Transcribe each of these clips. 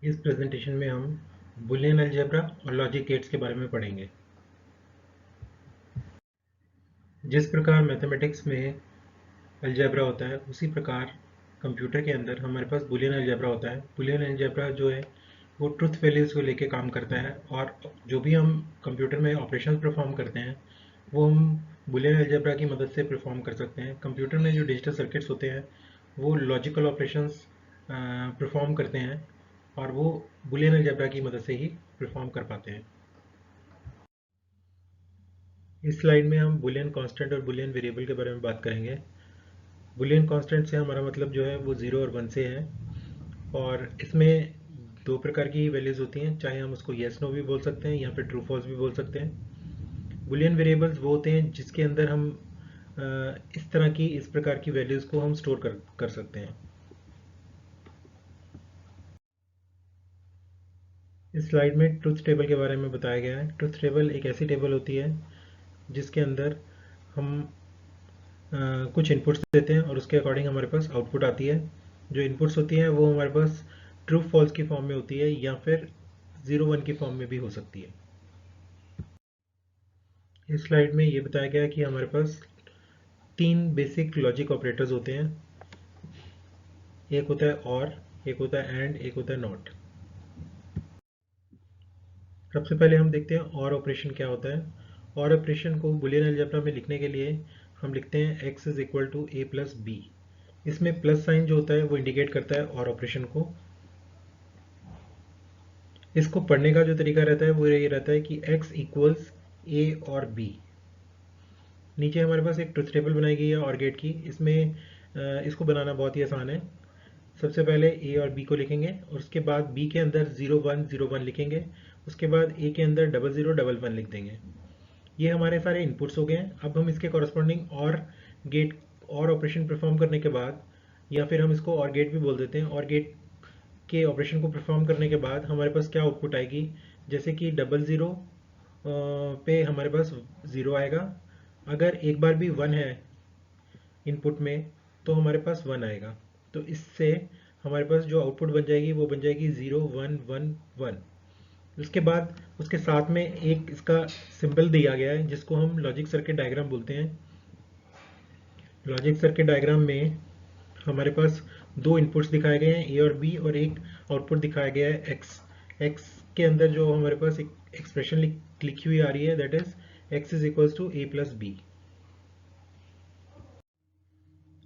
इस प्रेजेंटेशन में हम बुलियन अलजेब्रा और लॉजिक गेट्स के बारे में पढ़ेंगे। जिस प्रकार मैथमेटिक्स में अलजेब्रा होता है उसी प्रकार कंप्यूटर के अंदर हमारे पास बुलियन अलजेब्रा होता है। बुलियन अलजेब्रा जो है वो ट्रुथ वैल्यूज को लेके काम करता है और जो भी हम कंप्यूटर में ऑपरेशंस परफॉर्म करते हैं वो हम बुलियन अलजेब्रा की मदद से परफॉर्म कर सकते हैं। कंप्यूटर में जो डिजिटल सर्किट्स होते हैं वो लॉजिकल ऑपरेशंस परफॉर्म करते हैं और वो बुलियन अलजेब्रा की मदद से ही परफॉर्म कर पाते हैं। इस स्लाइड में हम बुलियन कांस्टेंट और बुलियन वेरिएबल के बारे में बात करेंगे। बुलियन कांस्टेंट से हमारा मतलब जो है वो 0 और 1 से है और इसमें दो प्रकार की वैल्यूज होती हैं, चाहे हम उसको येस नो भी बोल सकते हैं या फिर ट्रू फॉल्स भी बोल सकते हैं। बुलियन वेरिएबल्स वो होते हैं जिसके अंदर हम इस तरह की इस प्रकार की वैल्यूज को हम स्टोर कर सकते हैं। इस स्लाइड में ट्रुथ टेबल के बारे में बताया गया है। ट्रुथ टेबल एक ऐसी टेबल होती है जिसके अंदर हम कुछ इनपुट्स देते हैं और उसके अकॉर्डिंग हमारे पास आउटपुट आती है। जो इनपुट्स होती हैं वो हमारे पास ट्रू फॉल्स की फॉर्म में होती है या फिर 0 1 की फॉर्म में भी हो सकती है। इस स्लाइड में ये बताया गया है कि हमारे पास तीन बेसिक लॉजिक ऑपरेटर्स होते हैं। एक होता है और, एक होता है एंड, एक होता है नॉट। सबसे पहले हम देखते हैं और ऑपरेशन क्या होता है। और ऑपरेशन को बुलियन अलजेब्रा में लिखने के लिए हम लिखते हैं x is equal to a plus b. इसमें प्लस साइन जो होता है वो इंडिकेट करता है और ऑपरेशन को। इसको पढ़ने का जो तरीका रहता है वो ये रहता है कि x इक्वल्स a और b। नीचे हमारे पास एक ट्रुथ टेबल बनाई गई है और गेट की। इसमें इसको बनाना बहुत ही आसान है। सबसे पहले a और b को लिखेंगे और उसके बाद b के अंदर 0 1 0 1 लिखेंगे। उसके बाद a के अंदर 0 0 1 1 लिख देंगे। ये हमारे सारे इनपुट्स हो गए हैं। अब हम इसके कॉरस्पॉन्डिंग और गेट और ऑपरेशन परफॉर्म करने के बाद, या फिर हम इसको और गेट भी बोल देते हैं, और गेट के ऑपरेशन को परफॉर्म करने के बाद हमारे पास क्या आउटपुट आएगी। जैसे कि 0 0 पे हमारे पास 0 आएगा। अगर एक बार भी 1 है इनपुट में तो हमारे पास 1 आएगा। तो इससे हमारे पास जो आउटपुट बन जाएगी वो बन जाएगी 0 1 1 1। उसके बाद उसके साथ में एक इसका सिंबल दिया गया है जिसको हम लॉजिक सर्किट डायग्राम बोलते हैं। लॉजिक सर्किट डायग्राम में हमारे पास दो इनपुट्स दिखाए गए हैं, ए और बी, और एक आउटपुट दिखाया गया है एक्स। एक्स के अंदर जो हमारे पास एक एक्सप्रेशन लिखी हुई आ रही है, that is x is equals to a plus b.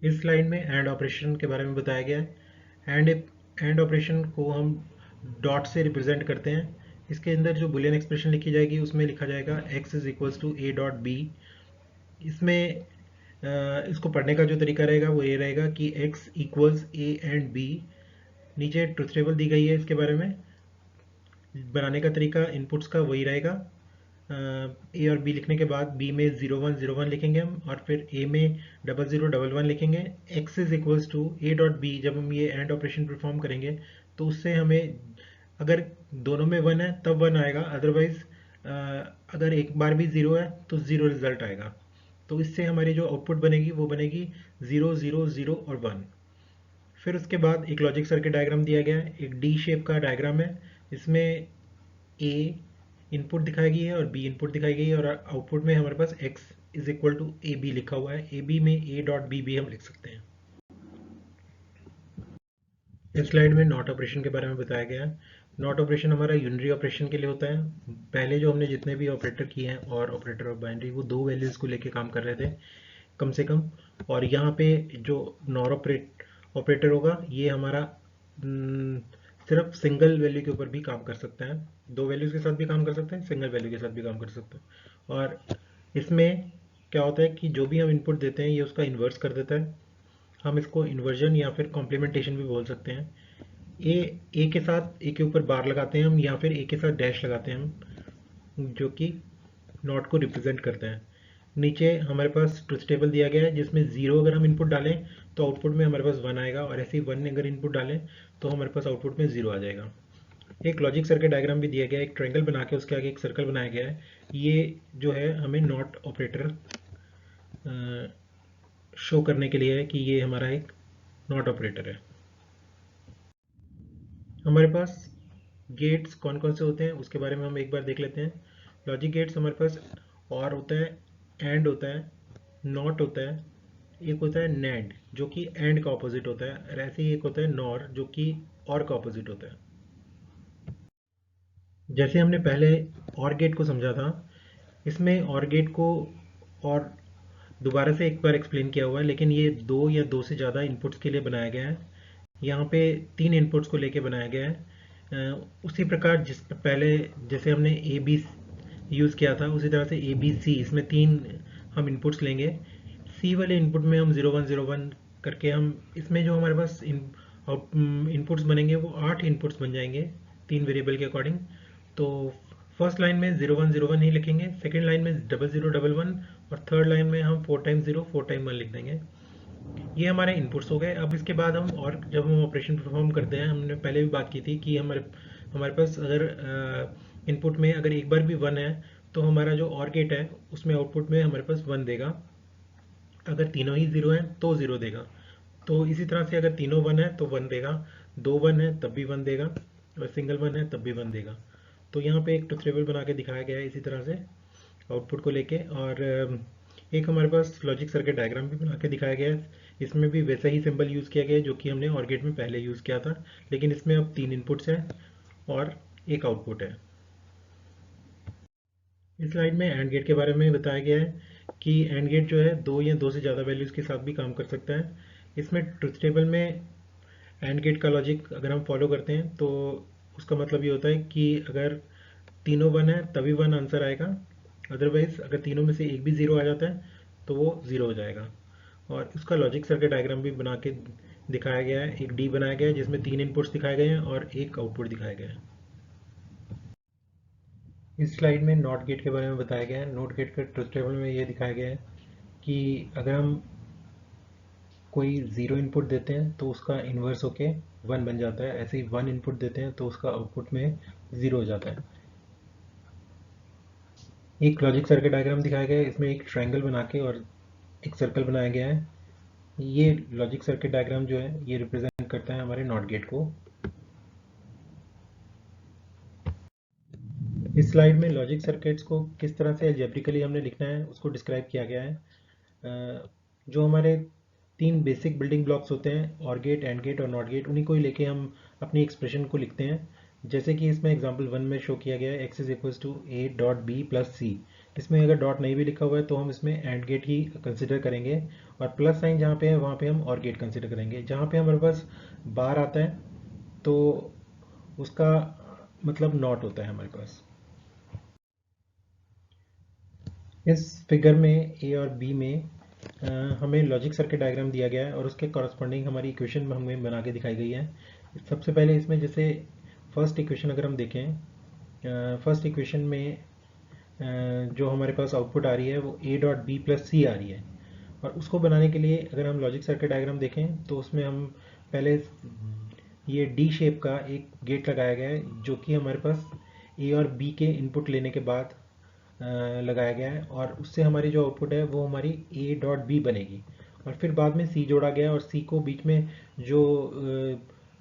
इस स्लाइड में एंड ऑपरेशन के बारे में बताया गया है। एंड ऑपरेशन को हम डॉट से रिप्रेजेंट करते हैं। इसके अंदर जो बुलियन एक्सप्रेशन लिखी जाएगी उसमें लिखा जाएगा x is equals to A dot b. इसमें इसको पढ़ने का जो तरीका रहेगा वो ये रहेगा कि x equals A and b। नीचे ट्रुथ टेबल दी गई है, इसके बारे में बनाने का तरीका इनपुट्स का वही रहेगा। ए और बी लिखने के बाद बी में 0 1 0 1 लिखेंगे हम, और फिर ए में 0 0 1 1 लिखेंगे। x is equals to A dot b. जब हम ये एंड ऑपरेशन परफॉर्म करेंगे तो उससे हमें, अगर दोनों में 1 है तब 1 आएगा, अदरवाइज अगर एक बार भी 0 है तो 0 रिजल्ट आएगा। तो इससे हमारी जो आउटपुट बनेगी वो बनेगी 0 0 0 और 1। फिर उसके बाद एक लॉजिक सर्किट डायग्राम दिया गया है, एक डी शेप का डायग्राम है। इसमें ए इनपुट दिखाई गई है और बी इनपुट दिखाई गई है, और आउटपुट में हमारे पास x is equal to a b लिखा हुआ है। ए बी में ए डॉट बी भी हम लिख सकते हैं। इस स्लाइड में नॉट ऑपरेशन के बारे में बताया गया है। नॉट ऑपरेशन हमारा यूनरी ऑपरेशन के लिए होता है। पहले जो हमने जितने भी ऑपरेटर किए हैं, और ऑपरेटर और बाइनरी, वो दो वैल्यूज को लेके काम कर रहे थे कम से कम। और यहाँ पे जो नॉर ऑपरेटर होगा ये हमारा सिर्फ सिंगल वैल्यू के ऊपर भी काम कर सकता है। दो वैल्यूज के साथ भी काम कर सकते हैं, सिंगल वैल्यू के साथ भी काम कर सकते हैं। और इसमें क्या होता है कि जो भी हम इनपुट देते हैं ये उसका इन्वर्स कर देता है। हम इसको इन्वर्जन या फिर कॉम्प्लीमेंटेशन भी बोल सकते हैं। ए के साथ ए के ऊपर बार लगाते हैं हम, या फिर ए के साथ डैश लगाते हैं हम, जो कि नॉट को रिप्रेजेंट करता है। नीचे हमारे पास ट्रुथ टेबल दिया गया है जिसमें 0 अगर हम इनपुट डालें तो आउटपुट में हमारे पास 1 आएगा, और ऐसे ही 1 अगर इनपुट डालें तो हमारे पास आउटपुट में 0 आ जाएगा। एक लॉजिक सर्किट डायग्राम भी दिया गया है, एक ट्रायंगल बना के उसके आगे एक सर्कल बनाया गया है। ये जो है हमें नॉट ऑपरेटर शो करने के लिए है कि ये हमारा एक नॉट ऑपरेटर है। हमारे पास गेट्स कौन कौन से होते हैं उसके बारे में हम एक बार देख लेते हैं। लॉजिक गेट्स हमारे पास और होता है, एंड होता है, नॉट होता है, एक होता है नैंड जो कि एंड का ऑपोजिट होता है, और ऐसे ही एक होता है नॉर जो कि और का ऑपोजिट होता है। जैसे हमने पहले और गेट को समझा था, इसमें और गेट को और दोबारा से एक बार एक्सप्लेन किया हुआ है, लेकिन ये दो या दो से ज़्यादा इनपुट्स के लिए बनाया गया है। यहाँ पे तीन इनपुट्स को लेके बनाया गया है। उसी प्रकार जिस पहले जैसे हमने ए बी यूज़ किया था, उसी तरह से ए बी सी, इसमें तीन हम इनपुट्स लेंगे। सी वाले इनपुट में हम 0101 करके हम इसमें जो हमारे पास इनपुट्स बनेंगे वो 8 इनपुट्स बन जाएंगे तीन वेरिएबल के अकॉर्डिंग। तो फर्स्ट लाइन में 0101 ही लिखेंगे, सेकेंड लाइन में 0011 और थर्ड लाइन में हम 4 टाइम 0 4 टाइम 1 लिख देंगे। ये हमारे इनपुट्स हो गए। अब इसके बाद हम और जब हम ऑपरेशन परफॉर्म करते हैं, हमने पहले भी बात की थी कि हमारे हमारे पास अगर इनपुट में अगर एक बार भी 1 है तो हमारा जो और गेट है उसमें आउटपुट में हमारे पास 1 देगा। अगर तीनों ही 0 हैं तो 0 देगा। तो इसी तरह से अगर तीनों 1 है तो 1 देगा, दो 1 है तब भी 1 देगा, और सिंगल 1 है तब भी 1 देगा। तो यहाँ पे एक ट्रुथ टेबल बना के दिखाया गया है इसी तरह से आउटपुट को लेके। और एक हमारे पास लॉजिक सर्किट डायग्राम भी बना के दिखाया गया है। इसमें भी वैसा ही सिंबल यूज़ किया गया है जो कि हमने और गेट में पहले यूज़ किया था, लेकिन इसमें अब 3 इनपुट्स हैं और एक आउटपुट है। इस स्लाइड में एंड गेट के बारे में बताया गया है कि एंड गेट जो है दो या दो से ज़्यादा वैल्यूज़ के साथ भी काम कर सकता है। इसमें ट्रुथ टेबल में एंड गेट का लॉजिक अगर हम फॉलो करते हैं तो उसका मतलब ये होता है कि अगर तीनों 1 है तभी 1 आंसर आएगा, अदरवाइज अगर तीनों में से एक भी 0 आ जाता है तो वो 0 हो जाएगा। और उसका लॉजिक सर्किट डायग्राम भी बना के दिखाया गया है। एक डी बनाया गया है जिसमें 3 इनपुट्स दिखाए गए हैं और एक आउटपुट दिखाया गया है। इस स्लाइड में नॉट गेट के बारे में बताया गया है। नॉट गेट के ट्रुथ टेबल में ये दिखाया गया है कि अगर हम कोई 0 इनपुट देते हैं तो उसका इन्वर्स होके 1 बन जाता है, ऐसे ही 1 इनपुट देते हैं तो उसका आउटपुट में 0 हो जाता है। एक लॉजिक सर्किट डायग्राम दिखाया गया है, इसमें एक ट्रायंगल बना के और एक सर्कल बनाया गया है। ये लॉजिक सर्किट डायग्राम जो है ये रिप्रेजेंट करता है हमारे नॉट गेट को। इस स्लाइड में लॉजिक सर्किट्स को किस तरह से अलजेब्रिकली हमने लिखना है उसको डिस्क्राइब किया गया है। जो हमारे तीन बेसिक बिल्डिंग ब्लॉक्स होते हैं, और गेट, एंड गेट और नॉट गेट, उन्हीं को ही लेके हम अपनी एक्सप्रेशन को लिखते हैं। जैसे कि इसमें एग्जांपल 1 में शो किया गया है x is equals to A dot B plus C. इसमें अगर डॉट नहीं भी लिखा हुआ है तो हम इसमें एंड गेट ही कंसिडर करेंगे, और प्लस साइन जहाँ पे है वहाँ पे हम और गेट कंसिडर करेंगे। जहाँ पे हमारे पास बार आता है तो उसका मतलब नॉट होता है हमारे पास। इस फिगर में ए और बी में हमें लॉजिक सर्किट डायग्राम दिया गया है और उसके कॉरस्पॉन्डिंग हमारी इक्वेशन हमें बना के दिखाई गई है। सबसे पहले इसमें जैसे फर्स्ट इक्वेशन अगर हम देखें, फर्स्ट इक्वेशन में जो हमारे पास आउटपुट आ रही है वो ए डॉट बी प्लस सी आ रही है। और उसको बनाने के लिए अगर हम लॉजिक सर्किट डायग्राम देखें तो उसमें हम पहले ये डी शेप का एक गेट लगाया गया है जो कि हमारे पास ए और बी के इनपुट लेने के बाद लगाया गया है, और उससे हमारी जो आउटपुट है वो हमारी ए डॉट बी बनेगी। और फिर बाद में सी जोड़ा गया और सी को बीच में जो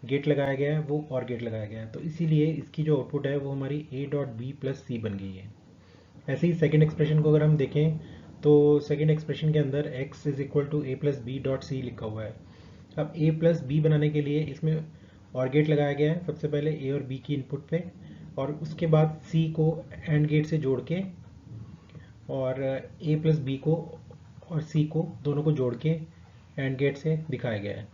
गेट लगाया गया है वो और गेट लगाया गया है, तो इसीलिए इसकी जो आउटपुट है वो हमारी ए डॉट बी प्लस सी बन गई है। ऐसे ही सेकेंड एक्सप्रेशन को अगर हम देखें तो सेकेंड एक्सप्रेशन के अंदर x is equal to a plus b dot c लिखा हुआ है। अब ए प्लस बी बनाने के लिए इसमें और गेट लगाया गया है, सबसे पहले ए और बी की इनपुट पे, और उसके बाद सी को एंड गेट से जोड़ के, और ए प्लस बी को और सी को दोनों को जोड़ के एंड गेट से दिखाया गया है।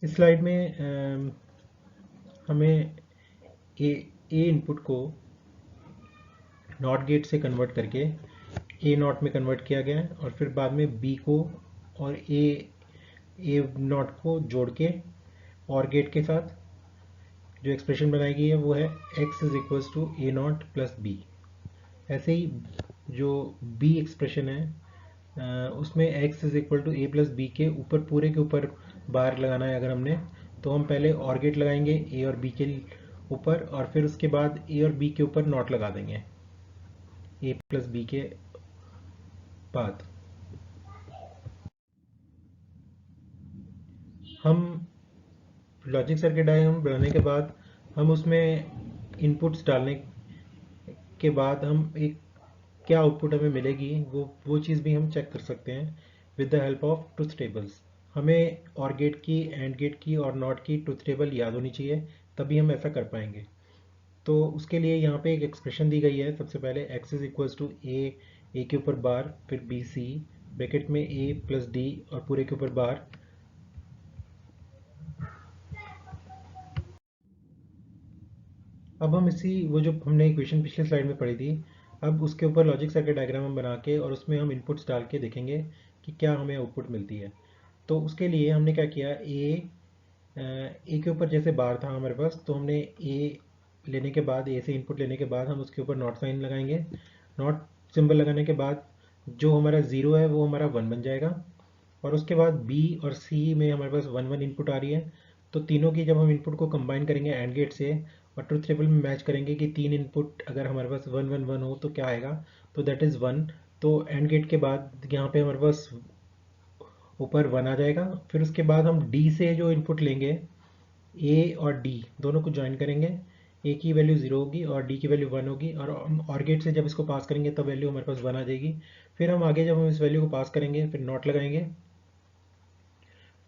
इस स्लाइड में हमें ए इनपुट को नॉट गेट से कन्वर्ट करके ए नॉट में कन्वर्ट किया गया है, और फिर बाद में बी को और ए नॉट को जोड़ के और गेट के साथ जो एक्सप्रेशन बनाई गई है वो है x is equals to a not plus b. ऐसे ही जो बी एक्सप्रेशन है उसमें x is equal to a plus b के ऊपर पूरे के ऊपर बार लगाना है अगर हमने, तो हम पहले और गेट लगाएंगे ए और बी के ऊपर, और फिर उसके बाद ए और बी के ऊपर नॉट लगा देंगे ए प्लस बी के बाद। हम लॉजिक सर्किट डायग्राम बनाने के बाद हम उसमें इनपुट्स डालने के बाद हम एक क्या आउटपुट हमें मिलेगी वो चीज़ भी हम चेक कर सकते हैं with the help of truth tables. हमें और गेट की, एंड गेट की और नॉट की ट्रुथ टेबल याद होनी चाहिए, तभी हम ऐसा कर पाएंगे। तो उसके लिए यहाँ पे एक एक्सप्रेशन दी गई है। सबसे पहले x इज इक्वल्स टू ए के ऊपर बार, फिर बी सी, ब्रैकेट में a प्लस डी और पूरे के ऊपर बार। अब हम वो जो हमने इक्वेशन पिछले स्लाइड में पढ़ी थी, अब उसके ऊपर लॉजिक सर्किट डायग्राम हम बना के और उसमें हम इनपुट्स डाल के देखेंगे कि क्या हमें आउटपुट मिलती है। तो उसके लिए हमने क्या किया, ए के ऊपर जैसे बार था हमारे पास, तो हमने ए लेने के बाद, ए से इनपुट लेने के बाद हम उसके ऊपर नॉट साइन लगाएंगे। नॉट सिंबल लगाने के बाद जो हमारा ज़ीरो है वो हमारा वन बन जाएगा, और उसके बाद बी और सी में हमारे पास वन वन इनपुट आ रही है। तो तीनों की जब हम इनपुट को कंबाइन करेंगे एंड गेट से और ट्रुथ टेबल में मैच करेंगे कि तीन इनपुट अगर हमारे पास वन वन वन हो तो क्या आएगा, तो दैट इज़ वन। तो एंड गेट के बाद यहाँ पे हमारे पास ऊपर वन आ जाएगा। फिर उसके बाद हम डी से जो इनपुट लेंगे, ए और डी दोनों को ज्वाइन करेंगे, ए की वैल्यू जीरो होगी और डी की वैल्यू वन होगी, और हम और गेट से जब इसको पास करेंगे तब वैल्यू हमारे पास वन आ जाएगी। फिर हम आगे जब हम इस वैल्यू को पास करेंगे फिर नॉट लगाएंगे,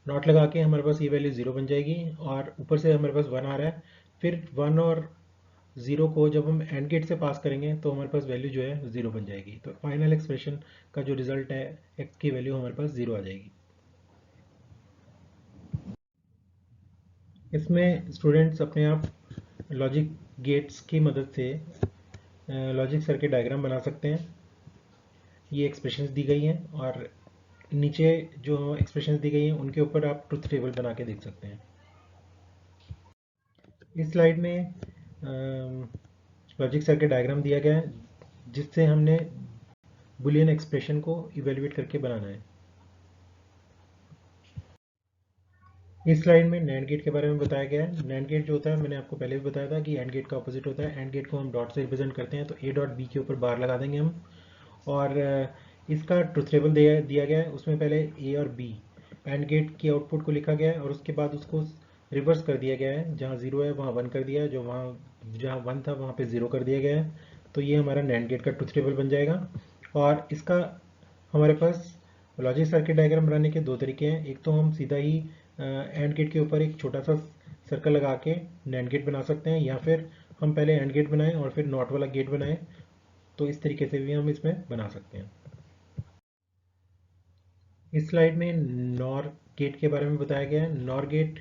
नॉट लगा के हमारे पास ये वैल्यू ज़ीरो बन जाएगी और ऊपर से हमारे पास वन आ रहा है। फिर वन और ज़ीरो को जब हम एंड गेट से पास करेंगे तो हमारे पास वैल्यू जो है ज़ीरो बन जाएगी। तो फाइनल एक्सप्रेशन का जो रिजल्ट है, एक्स की वैल्यू हमारे पास ज़ीरो आ जाएगी। इसमें स्टूडेंट्स अपने आप लॉजिक गेट्स की मदद से लॉजिक सर्किट डायग्राम बना सकते हैं। ये एक्सप्रेशंस दी गई हैं और नीचे जो एक्सप्रेशंस दी गई हैं उनके ऊपर आप ट्रुथ टेबल बना के देख सकते हैं। इस स्लाइड में लॉजिक सर्किट डायग्राम दिया गया है जिससे हमने बुलियन एक्सप्रेशन को इवेल्युएट करके बनाना है। इस स्लाइड में नैंड गेट के बारे में बताया गया है। नैंड गेट जो होता है, मैंने आपको पहले भी बताया था कि एंड गेट का ऑपोजिट होता है। एंड गेट को हम डॉट से रिप्रेजेंट करते हैं, तो ए डॉट बी के ऊपर बार लगा देंगे हम। और इसका ट्रुथ टेबल दिया गया है, उसमें पहले ए और बी एंड गेट की आउटपुट को लिखा गया है और उसके बाद उसको रिवर्स कर दिया गया है। जहाँ ज़ीरो है वहाँ वन कर दिया है, जहाँ वन था वहाँ पे ज़ीरो कर दिया गया है। तो ये हमारा नैंड गेट का ट्रुथ टेबल बन जाएगा। और इसका हमारे पास लॉजिक सर्किट डायग्राम बनाने के दो तरीके हैं। एक तो हम सीधा ही एंड गेट के ऊपर एक छोटा सा सर्कल लगा के नैंड गेट बना सकते हैं, या फिर हम पहले एंड गेट बनाएं और फिर नॉट वाला गेट बनाएं। तो इस तरीके से भी हम इसमें बना सकते हैं। इस स्लाइड में नॉर गेट के बारे में बताया गया है। नॉर गेट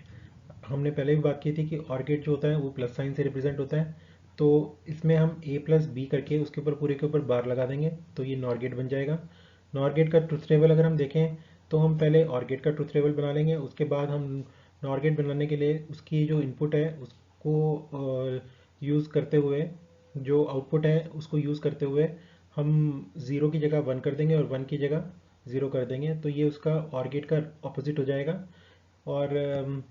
हमने पहले भी बात की थी कि और गेट जो होता है वो प्लस साइन से रिप्रेजेंट होता है। तो इसमें हम ए प्लस बी करके उसके ऊपर पूरे के ऊपर बार लगा देंगे, तो ये नॉर गेट बन जाएगा। नॉर गेट का ट्रुथ टेबल अगर हम देखें तो हम पहले और गेट का ट्रुथ टेबल बना लेंगे, उसके बाद हम नॉर गेट बनाने के लिए उसकी जो इनपुट है उसको यूज़ करते हुए, जो आउटपुट है उसको यूज़ करते हुए हम ज़ीरो की जगह वन कर देंगे और वन की जगह ज़ीरो कर देंगे, तो ये उसका और गेट का ऑपोजिट हो जाएगा। और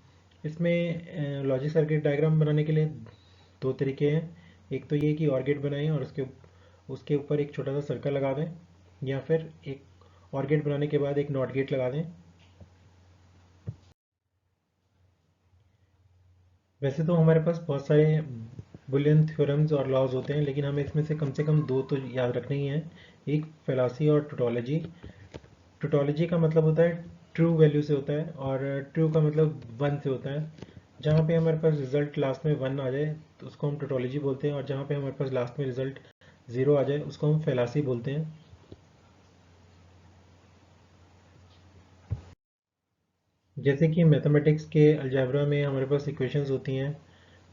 इसमें लॉजिक सर्किट डायग्राम बनाने के लिए दो तरीके हैं। एक तो ये कि और गेट बनाएं और उसके ऊपर एक छोटा सा सर्कल लगा दें, या फिर एक और गेट बनाने के बाद एक नॉट गेट लगा दें। वैसे तो हमारे पास बहुत सारे बुलियन थ्योरम्स और लॉज होते हैं, लेकिन हमें इसमें से कम दो तो याद रखने ही हैं। एक फेलासी और टोटोलॉजी। टोटोलॉजी का मतलब होता है ट्रू वैल्यू से होता है, और ट्रू का मतलब वन से होता है। जहाँ पे हमारे पास रिजल्ट लास्ट में वन आ जाए तो उसको हम टोटोलॉजी बोलते हैं, और जहाँ पे हमारे पास लास्ट में रिजल्ट ज़ीरो आ जाए उसको हम फेलासी बोलते हैं। जैसे कि मैथमेटिक्स के अलजेब्रा में हमारे पास इक्वेशंस होती हैं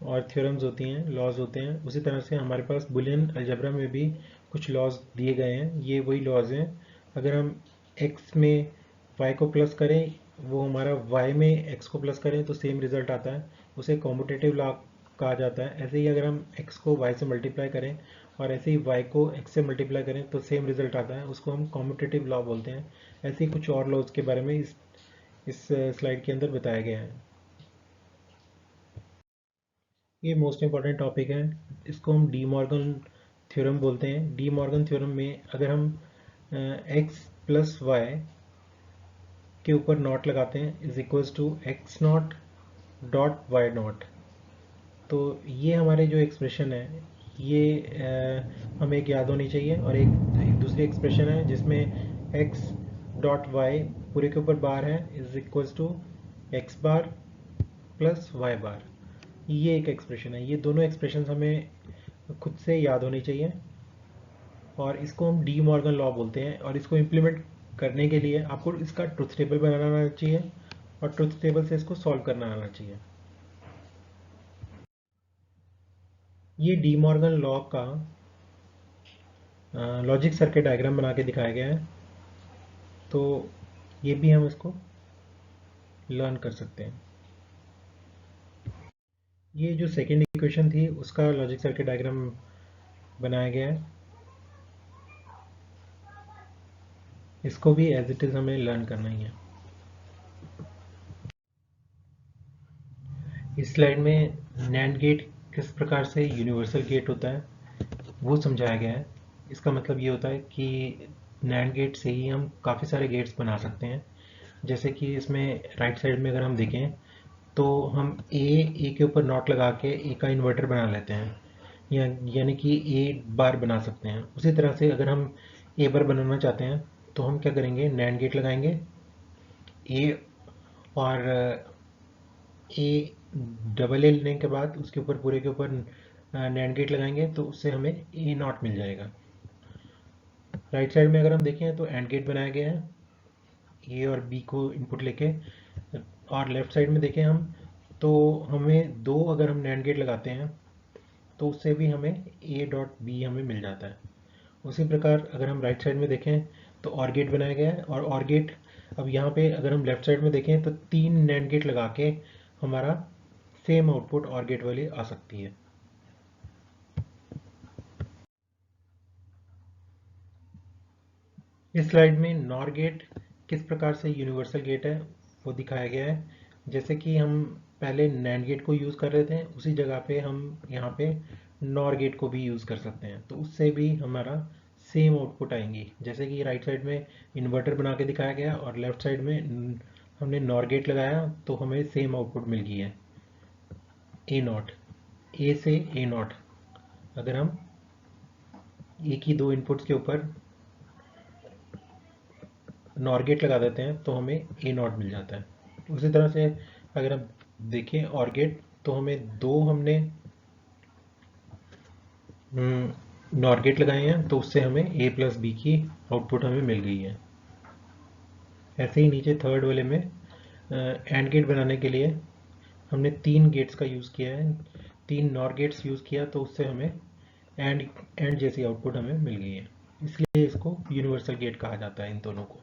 और थ्योरम्स होती हैं, लॉज होते हैं, उसी तरह से हमारे पास बुलियन अलजेब्रा में भी कुछ लॉज दिए गए हैं। ये वही लॉज हैं। अगर हम x में y को प्लस करें, वो हमारा y में x को प्लस करें तो सेम रिजल्ट आता है, उसे कॉम्यूटेटिव लॉ कहा जाता है। ऐसे ही अगर हम x को y से मल्टीप्लाई करें और ऐसे ही y को x से मल्टीप्लाई करें तो सेम रिजल्ट आता है, उसको हम कॉम्यूटेटिव लॉ बोलते हैं। ऐसे ही कुछ और लॉज के बारे में इस स्लाइड के अंदर बताया गया है। ये मोस्ट इम्पॉर्टेंट टॉपिक है, इसको हम डी मॉर्गन थ्योरम बोलते हैं। डी मॉर्गन थ्योरम में अगर हम x प्लस वाई के ऊपर नॉट लगाते हैं is equals to x not dot y not. तो ये हमारे जो एक्सप्रेशन है ये हमें एक याद होनी चाहिए। और एक दूसरी एक्सप्रेशन है जिसमें एक्स डॉट वाई पूरे के ऊपर बार है is equals to X bar plus Y bar. ये एक एक्सप्रेशन है। ये दोनों एक्सप्रेशन हमें खुद से याद होनी चाहिए और इसको हम डी मॉर्गन लॉ बोलते हैं। और इसको इम्प्लीमेंट करने के लिए आपको इसका ट्रुथ टेबल बनाना आना चाहिए और ट्रुथ टेबल से इसको सॉल्व करना आना चाहिए। ये डी मॉर्गन लॉ का लॉजिक सर्किट डायग्राम बना के दिखाया गया है, तो ये भी हम इसको लर्न कर सकते हैं। ये जो सेकेंड इक्वेशन थी उसका लॉजिक सर्किट डायग्राम बनाया गया है, इसको भी एज इट इज हमें लर्न करना ही है। इस स्लाइड में नैंड गेट किस प्रकार से यूनिवर्सल गेट होता है वो समझाया गया है। इसका मतलब ये होता है कि नैंड गेट से ही हम काफ़ी सारे गेट्स बना सकते हैं। जैसे कि इसमें राइट साइड में अगर हम देखें तो हम ए के ऊपर नॉट लगा के ए का इन्वर्टर बना लेते हैं, यानी कि ए बार बना सकते हैं। उसी तरह से अगर हम ए बार बनाना चाहते हैं तो हम क्या करेंगे, नैंड गेट लगाएंगे ए और ए डबल ए लेने के बाद उसके ऊपर पूरे के ऊपर नैंड गेट लगाएंगे तो उससे हमें ए नॉट मिल जाएगा। राइट साइड में अगर हम देखें तो एंड गेट बनाया गया है ए और बी को इनपुट लेके। और लेफ्ट साइड में देखें हम तो हमें दो अगर हम नैंड गेट लगाते हैं तो उससे भी हमें ए डॉट बी हमें मिल जाता है। उसी प्रकार अगर हम राइट साइड में देखें तो और गेट बनाया गया है और गेट अब यहाँ पे अगर हम लेफ्ट साइड में देखें तो तीन नैंड गेट लगा के हमारा सेम आउटपुट और गेट वाली आ सकती है। इस स्लाइड में नॉर गेट किस प्रकार से यूनिवर्सल गेट है वो दिखाया गया है। जैसे कि हम पहले नैंड गेट को यूज़ कर रहे थे उसी जगह पे हम यहाँ पे नॉर गेट को भी यूज़ कर सकते हैं, तो उससे भी हमारा सेम आउटपुट आएंगी। जैसे कि राइट साइड में इन्वर्टर बना के दिखाया गया और लेफ्ट साइड में हमने नॉर गेट लगाया तो हमें सेम आउटपुट मिल गई है ए नॉट। ए से ए नॉट अगर हम एक ही दो इनपुट्स के ऊपर नॉर गेट लगा देते हैं तो हमें ए नॉट मिल जाता है। उसी तरह से अगर हम देखें और गेट तो हमें दो हमने नॉर गेट लगाए हैं तो उससे हमें ए प्लस बी की आउटपुट हमें मिल गई है। ऐसे ही नीचे थर्ड वाले में एंड गेट बनाने के लिए हमने तीन गेट्स का यूज़ किया है, तीन नॉर गेट्स यूज़ किया तो उससे हमें एंड जैसी आउटपुट हमें मिल गई है, इसलिए इसको यूनिवर्सल गेट कहा जाता है इन दोनों को।